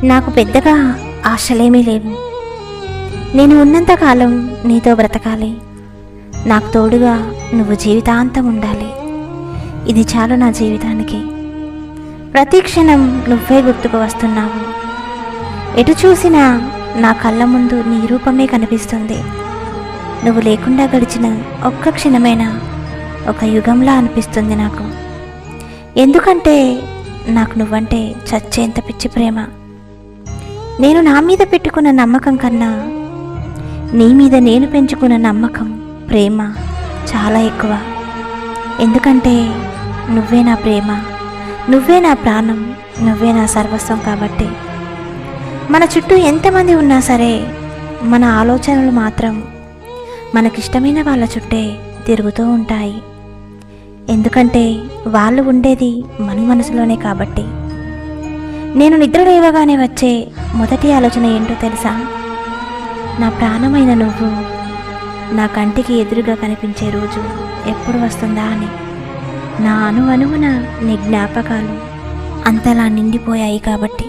నాకు పెద్దగా ఆశలేమీ లేవు. నేను ఉన్నంతకాలం నీతో బ్రతకాలి. నాకు తోడుగా నువ్వు జీవితాంతం ఉండాలి. ఇది చాలు నా జీవితానికి. ప్రతి క్షణం నువ్వే గుర్తుకు వస్తున్నావు. ఎటు చూసినా నా కళ్ళ ముందు నీ రూపమే కనిపిస్తుంది. నువ్వు లేకుండా గడిచిన ఒక్క క్షణమైనా ఒక యుగంలా అనిపిస్తుంది నాకు. ఎందుకంటే నాకు నువ్వంటే చచ్చేంత పిచ్చి ప్రేమ. నేను నా మీద పెట్టుకున్న నమ్మకం కన్నా నీ మీద నేను పెంచుకున్న నమ్మకం, ప్రేమ చాలా ఎక్కువ. ఎందుకంటే నువ్వే నా ప్రేమ, నువ్వే నా ప్రాణం, నువ్వే నా సర్వస్వం. కాబట్టి మన చుట్టూ ఎంతమంది ఉన్నా సరే మన ఆలోచనలు మాత్రం మనకిష్టమైన వాళ్ళ చుట్టే తిరుగుతూ ఉంటాయి. ఎందుకంటే వాళ్ళు ఉండేది మన మనసులోనే. కాబట్టి నేను నిద్ర లేవగానే వచ్చే మొదటి ఆలోచన ఏంటో తెలుసా? నా ప్రాణమైన నువ్వు నా కంటికి ఎదురుగా కనిపించే రోజు ఎప్పుడు వస్తుందా అని. నా అణువణువున నీ జ్ఞాపకాలు అంతలా నిండిపోయాయి. కాబట్టి